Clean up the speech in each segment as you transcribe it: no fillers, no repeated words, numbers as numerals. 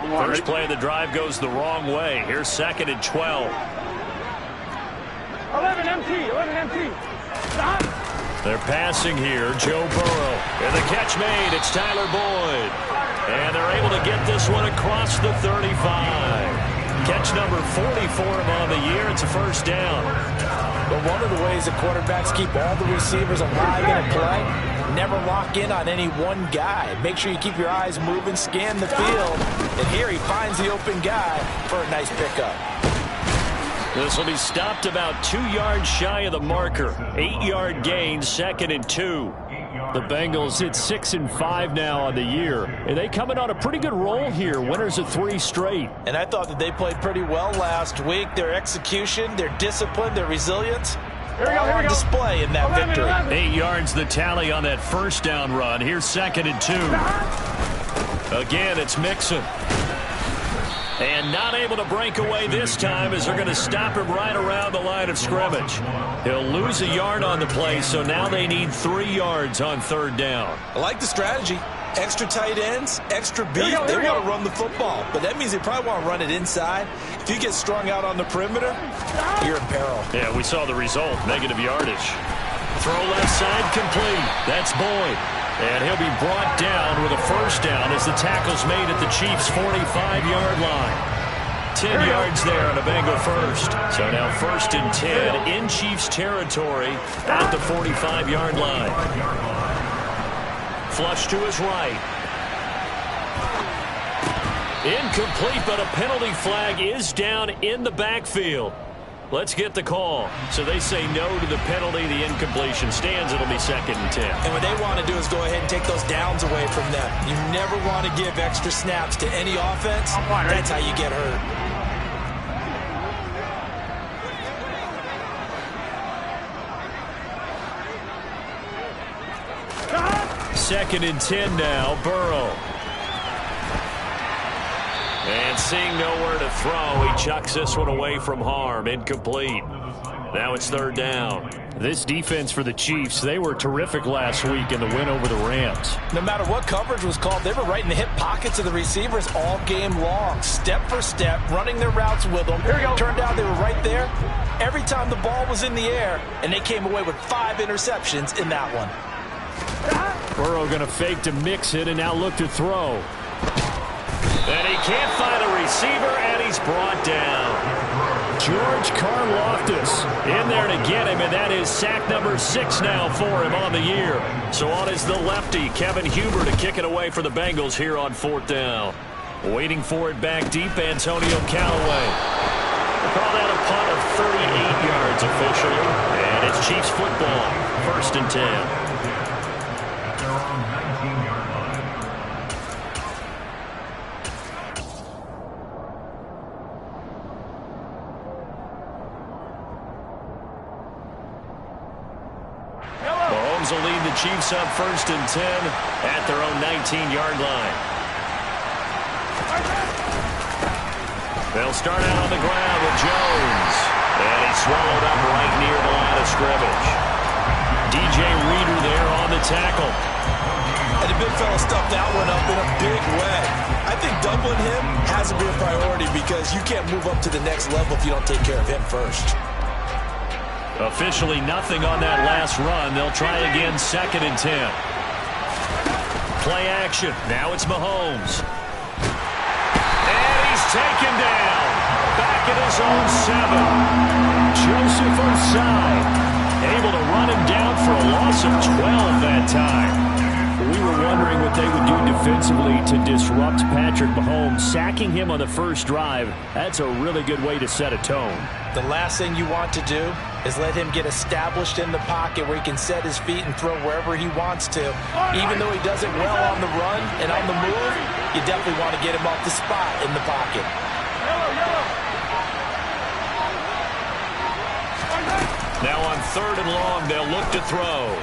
First play of the drive goes the wrong way. Here's 2nd and 12. 11 empty. Stop. They're passing here. Joe Burrow. And the catch made. It's Tyler Boyd. And they're able to get this one across the 35. Catch number 40 for him on the year. It's a first down. But one of the ways that quarterbacks keep all the receivers alive in a play, never lock in on any one guy. Make sure you keep your eyes moving, scan the field. And here he finds the open guy for a nice pickup. This will be stopped about 2 yards shy of the marker. 8-yard gain, 2nd and 2. The Bengals hit 6-5 now on the year. And they coming on a pretty good roll here. Winners of 3 straight. And I thought that they played pretty well last week. Their execution, their discipline, their resilience, all on display in that victory. 8 yards the tally on that first down run. Here's 2nd and 2. Again, it's Mixon. And not able to break away this time as they're going to stop him right around the line of scrimmage. He'll lose a yard on the play, so now they need 3 yards on 3rd down. I like the strategy. Extra tight ends, extra beat. They want to run the football, but that means they probably want to run it inside. If you get strung out on the perimeter, you're in peril. Yeah, we saw the result, negative yardage. Throw left side complete. That's Boyd. And he'll be brought down with a first down as the tackle's made at the Chiefs' 45-yard line. 10 yards there on a Bengal first. So now 1st and 10 in Chiefs territory at the 45-yard line. Flush to his right. Incomplete, but a penalty flag is down in the backfield. Let's get the call. So they say no to the penalty. The incompletion stands. It'll be 2nd and 10. And what they want to do is go ahead and take those downs away from them. You never want to give extra snaps to any offense. That's how you get hurt. Second and 10 now. Burrow. And seeing nowhere to throw, he chucks this one away from harm. Incomplete. Now it's 3rd down. This defense for the Chiefs, they were terrific last week in the win over the Rams. No matter what coverage was called, they were right in the hip pockets of the receivers all game long. Step for step, running their routes with them. Turned out they were right there every time the ball was in the air, and they came away with 5 interceptions in that one. Burrow going to fake to mix it and now look to throw. And he can't find a receiver, and he's brought down. George Karlaftis in there to get him, and that is sack number 6 now for him on the year. So on is the lefty, Kevin Huber, to kick it away for the Bengals here on 4th down. Waiting for it back deep, Antonio Callaway. We'll call that a punt of 38 yards officially, and it's Chiefs football, 1st and 10. Will lead the Chiefs up 1st and 10 at their own 19-yard line. They'll start out on the ground with Jones. And he's swallowed up right near the line of scrimmage. DJ Reader there on the tackle. And the big fella stuffed that one up in a big way. I think doubling him has to be a priority because you can't move up to the next level if you don't take care of him first. Officially nothing on that last run. They'll try again 2nd and 10. Play action. Now it's Mahomes. And he's taken down. Back at his own 7. Joseph Osai able to run him down for a loss of 12 that time. We were wondering what they would do defensively to disrupt Patrick Mahomes. Sacking him on the first drive, that's a really good way to set a tone. The last thing you want to do is let him get established in the pocket where he can set his feet and throw wherever he wants to. Even though he does it well on the run and on the move, you definitely want to get him off the spot in the pocket. Now on 3rd and long, they'll look to throw.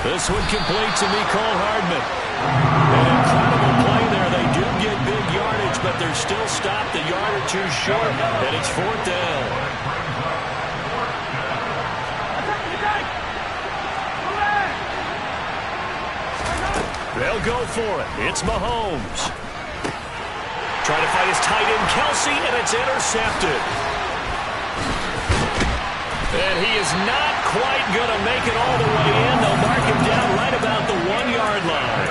This one complete to Mecole Hardman. An incredible play there. They do get big yardage, but they're still stopped a yard or 2 short, and it's 4th down. They'll go for it. It's Mahomes. Trying to fight his tight end, Kelsey, and it's intercepted. And he is not quite going to make it all the way in. They'll mark him down right about the 1-yard line.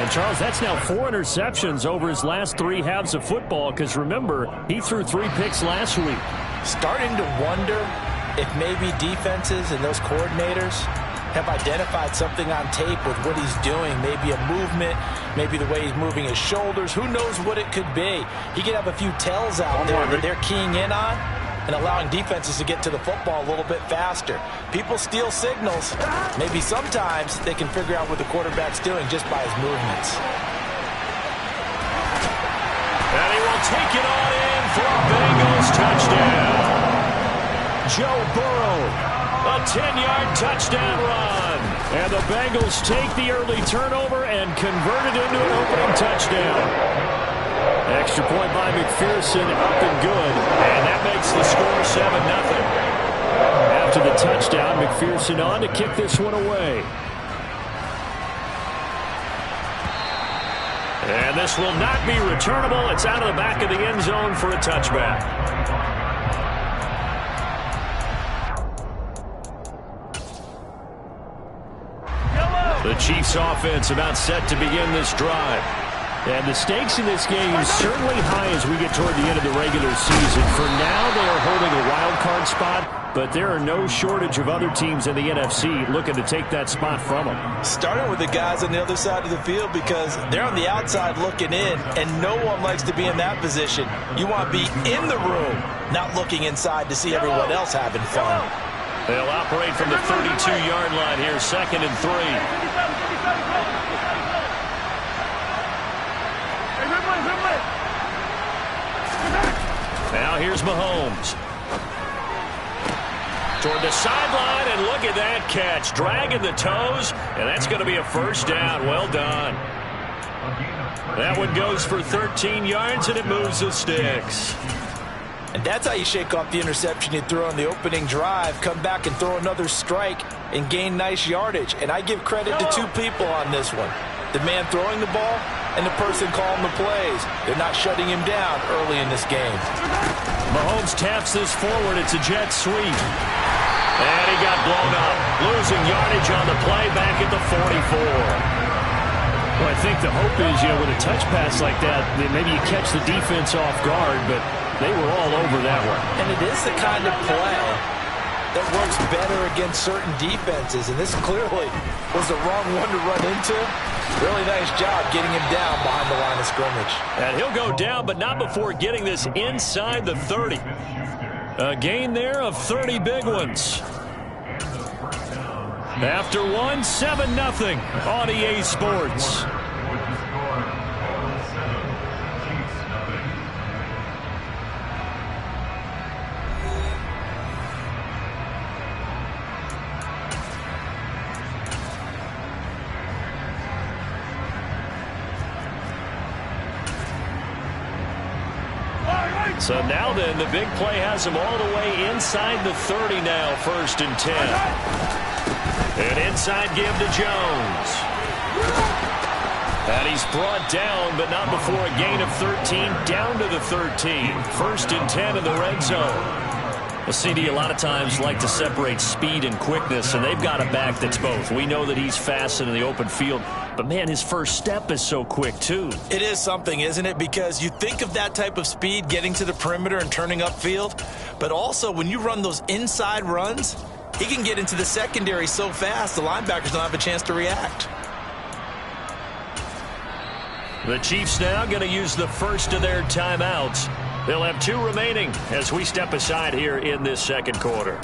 And, Charles, that's now 4 interceptions over his last 3 halves of football because, remember, he threw 3 picks last week. Starting to wonder if maybe defenses and those coordinators have identified something on tape with what he's doing. Maybe a movement, maybe the way he's moving his shoulders. Who knows what it could be? He could have a few tells out there that they're keying in on and allowing defenses to get to the football a little bit faster. People steal signals. Maybe sometimes they can figure out what the quarterback's doing just by his movements. And he will take it on in for a Bengals touchdown. Joe Burrow, a 10-yard touchdown run. And the Bengals take the early turnover and convert it into an opening touchdown. Extra point by McPherson, up and good. And that makes the score 7-0. After the touchdown, McPherson on to kick this one away. And this will not be returnable. It's out of the back of the end zone for a touchback. The Chiefs offense about set to begin this drive. And the stakes in this game is certainly high as we get toward the end of the regular season. For now, they are holding a wild card spot, but there are no shortage of other teams in the NFC looking to take that spot from them. Starting with the guys on the other side of the field because they're on the outside looking in, and no one likes to be in that position. You want to be in the room, not looking inside to see everyone else having fun. They'll operate from the 32-yard line here, 2nd and 3. Now here's Mahomes. Toward the sideline, and look at that catch. Dragging the toes, and that's going to be a first down. Well done. That one goes for 13 yards, and it moves the sticks. And that's how you shake off the interception you threw on the opening drive. Come back and throw another strike and gain nice yardage. And I give credit to 2 people on this one. The man throwing the ball and the person calling the plays. They're not shutting him down early in this game. Mahomes taps this forward. It's a jet sweep. And he got blown up. Losing yardage on the play back at the 44. Well, I think the hope is, with a touch pass like that, maybe you catch the defense off guard, but they were all over that one. And it is the kind of play that works better against certain defenses, and this clearly was the wrong one to run into. Really nice job getting him down behind the line of scrimmage. And he'll go down, but not before getting this inside the 30. A gain there of 30 big ones. After one, 7-0 on EA Sports. So now then, the big play has him all the way inside the 30 now, 1st and 10. An inside give to Jones. And he's brought down, but not before a gain of 13, down to the 13. 1st and 10 in the red zone. Well, CD, a lot of times like to separate speed and quickness, and they've got a back that's both. We know that he's fast in the open field, but, man, his first step is so quick, too. It is something, isn't it? Because you think of that type of speed getting to the perimeter and turning upfield, but also when you run those inside runs, he can get into the secondary so fast the linebackers don't have a chance to react. The Chiefs now going to use the first of their timeouts. They'll have 2 remaining as we step aside here in this second quarter.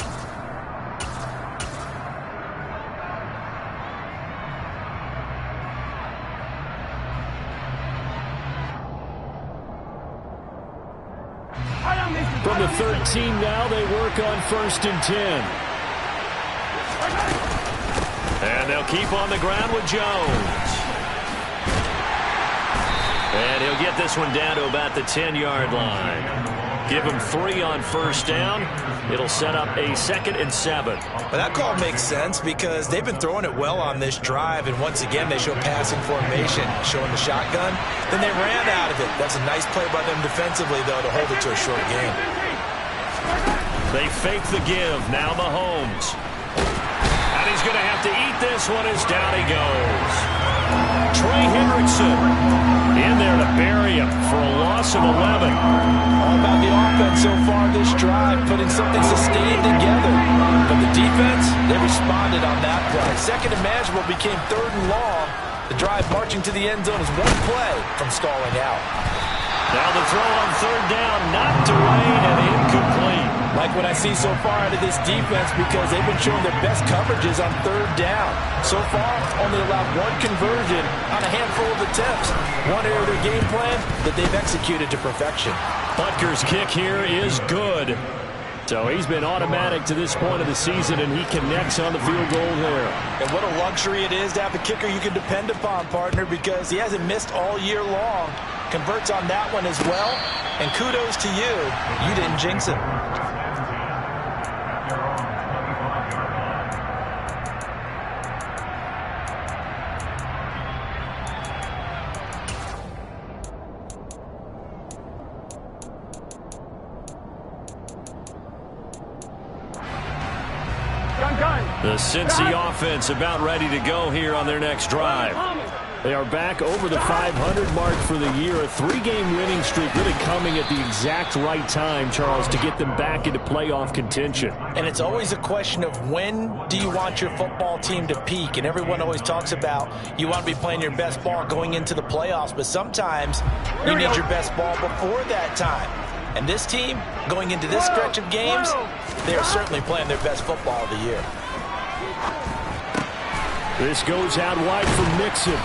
From the 13 now, they work on 1st and 10. And they'll keep on the ground with Jones. And he'll get this one down to about the 10-yard line. Give him 3 on first down. It'll set up a 2nd and 7. Well, that call makes sense because they've been throwing it well on this drive, and once again they show passing formation, showing the shotgun. Then they ran out of it. That's a nice play by them defensively, though, to hold it to a short game. They fake the give. Now Mahomes. And he's going to have to eat this one as down he goes. Trey Hendrickson in there to bury him for a loss of 11. All about the offense so far this drive, putting something sustained together. But the defense, they responded on that play. 2nd and manageable became 3rd and long. The drive marching to the end zone is one play from stalling out. Now the throw on 3rd down, knocked away and incomplete. Like what I see so far out of this defense because they've been showing their best coverages on 3rd down. So far, only allowed 1 conversion on a handful of attempts. One area of their game plan that they've executed to perfection. Butker's kick here is good. So he's been automatic to this point of the season, and he connects on the field goal there. And what a luxury it is to have a kicker you can depend upon, partner, because he hasn't missed all year long. Converts on that one as well, and kudos to you. You didn't jinx it. The Cincy offense about ready to go here on their next drive. They are back over the 500 mark for the year. A 3-game winning streak really coming at the exact right time, Charles, to get them back into playoff contention. And it's always a question of when do you want your football team to peak? And everyone always talks about you want to be playing your best ball going into the playoffs, but sometimes you need your best ball before that time. And this team, going into this stretch of games, they are certainly playing their best football of the year. This goes out wide for Mixon.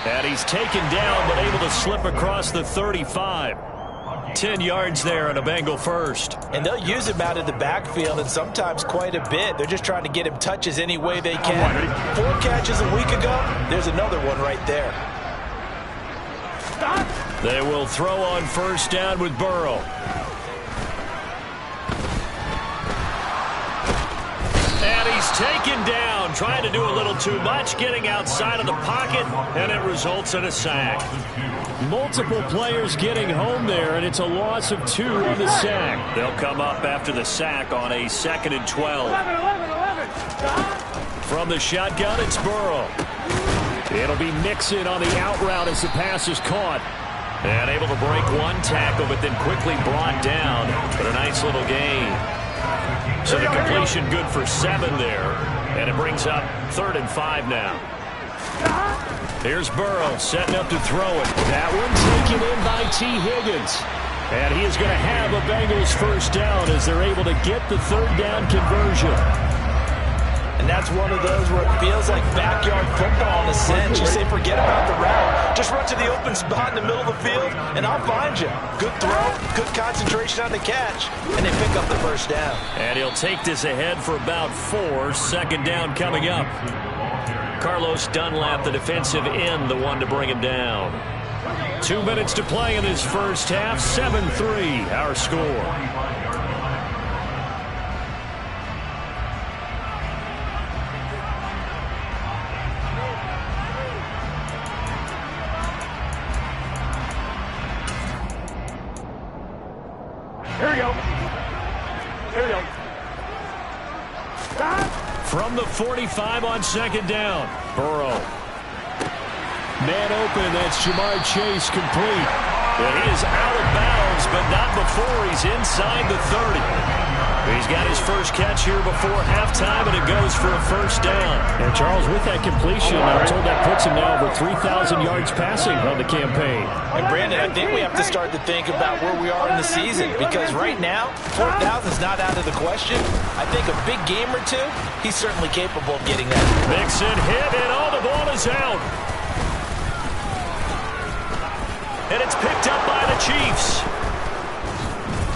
And he's taken down, but able to slip across the 35. 10 yards there and a Bengal first. And they'll use him out of the backfield, and sometimes quite a bit. They're just trying to get him touches any way they can. 4 catches a week ago. There's another one right there. They will throw on first down with Burrow. And he's taken down, trying to do a little too much, getting outside of the pocket, and it results in a sack. Multiple players getting home there, and it's a loss of 2 on the sack. They'll come up after the sack on a 2nd and 12. From the shotgun, it's Burrow. It'll be Mixon on the out route as the pass is caught. And able to break 1 tackle, but then quickly brought down. But a nice little gain. So the completion good for 7 there. And it brings up 3rd and 5 now. Here's Burrow setting up to throw it. That one taken in by T. Higgins. And he is going to have a Bengals first down as they're able to get the 3rd down conversion. And that's one of those where it feels like backyard football in a sense. You say forget about the route. Just run to the open spot in the middle of the field, and I'll find you. Good throw, good concentration on the catch, and they pick up the first down. And he'll take this ahead for about 4. 2nd down coming up. Carlos Dunlap, the defensive end, the one to bring him down. 2 minutes to play in this first half. 7-3, our score. Here we go. Here we go. Stop. From the 45 on 2nd down. Burrow. Man open. That's Jamar Chase complete. And he is out of bounds, but not before he's inside the 30. He's got his first catch here before halftime, and it goes for a first down. And Charles, with that completion, I'm told that puts him now over 3,000 yards passing on the campaign. And Brandon, I think we have to start to think about where we are in the season, because right now, 4,000 is not out of the question. I think a big game or 2, he's certainly capable of getting that. Mixon hit, and all the ball is out. And it's picked up by the Chiefs.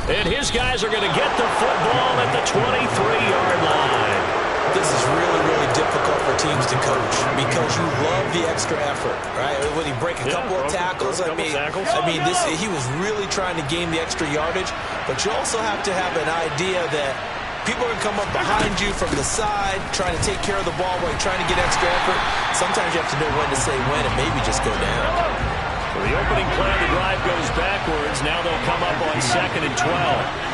And his guys are going to get the football at the 23-yard line. this is really, really difficult for teams to coach because you love the extra effort, right? When he break a couple of tackles, I mean, he was really trying to gain the extra yardage, but you also have to have an idea that people are going to come up behind you from the side, trying to take care of the ball while you're trying to get extra effort. Sometimes you have to know when to say when and maybe just go down. For the opening play, the drive goes backwards. Now they'll come up on 2nd and 12.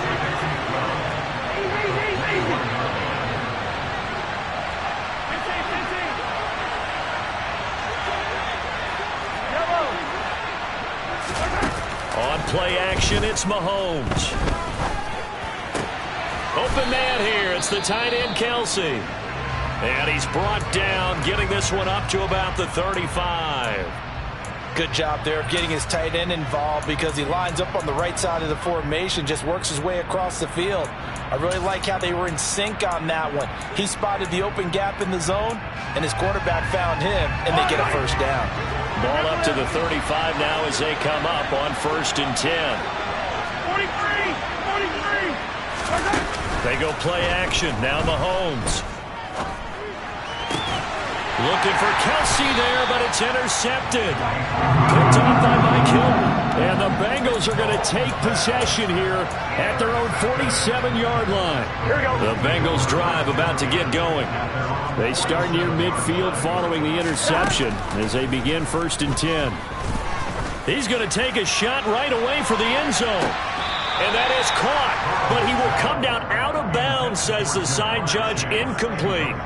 On play action, it's Mahomes. Open man here. It's the tight end, Kelsey. And he's brought down, getting this one up to about the 35. Good job there of getting his tight end involved because he lines up on the right side of the formation, just works his way across the field. I really like how they were in sync on that one. He spotted the open gap in the zone, and his quarterback found him, and they get a first down. Ball up to the 35 now as they come up on 1st and 10. 43. They go play action. Now Mahomes. Looking for Kelsey there, but it's intercepted. Picked off by Mike Hilton. And the Bengals are going to take possession here at their own 47-yard line. The Bengals drive about to get going. They start near midfield following the interception as they begin 1st and 10. He's going to take a shot right away for the end zone. And that is caught. But he will come down out of bounds, says the side judge, incomplete.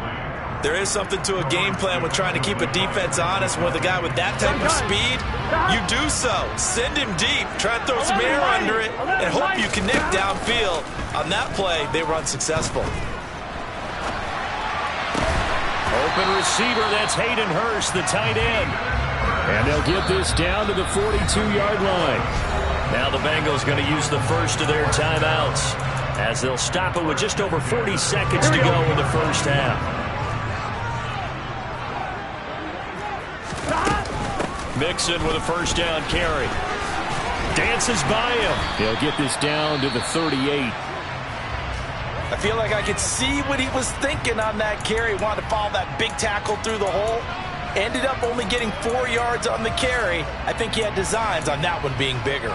There is something to a game plan with trying to keep a defense honest with a guy with that type of speed. You do so. Send him deep. Try and throw some air under it and hope you connect downfield. On that play, they were unsuccessful. Open receiver, that's Hayden Hurst, the tight end. And they'll get this down to the 42-yard line. Now the Bengals going to use the first of their timeouts as they'll stop it with just over 40 seconds to go in the first half. Mixon with a first down carry. Dances by him. He'll get this down to the 38. I feel like I could see what he was thinking on that carry. Wanted to follow that big tackle through the hole. Ended up only getting 4 yards on the carry. I think he had designs on that one being bigger.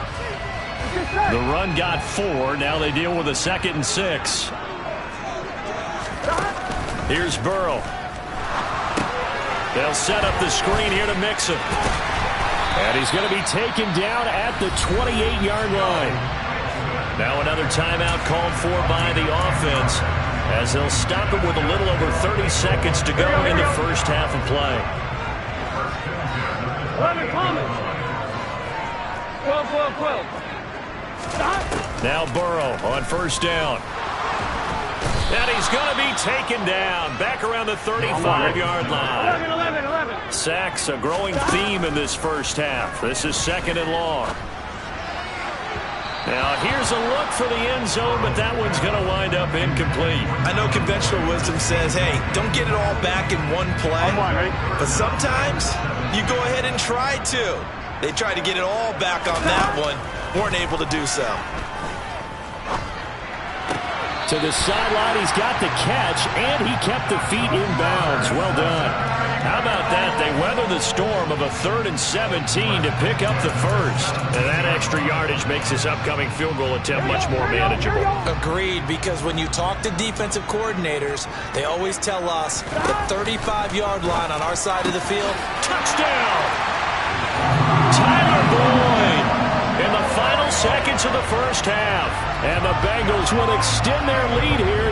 The run got 4. Now they deal with a 2nd and 6. Here's Burrow. They'll set up the screen here to Mixon. And he's going to be taken down at the 28-yard line. Now another timeout called for by the offense as they'll stop it with a little over 30 seconds to go in the first half of play. 11 comments. 12. Now Burrow on first down. And he's going to be taken down back around the 35-yard line. 11. Sacks, a growing theme in this first half. This is 2nd and long. Now here's a look for the end zone, but that one's going to wind up incomplete. I know conventional wisdom says, hey, don't get it all back in one play. But sometimes you go ahead and try to. They tried to get it all back on that one. Weren't able to do so. To the sideline, he's got the catch, and he kept the feet in bounds. Well done. How about that? They weather the storm of a 3rd and 17 to pick up the first. And that extra yardage makes this upcoming field goal attempt much more manageable. Agreed, because when you talk to defensive coordinators, they always tell us the 35-yard line on our side of the field. Touchdown! Tyler Boyd in the final seconds of the first half. And the Bengals will extend their lead here.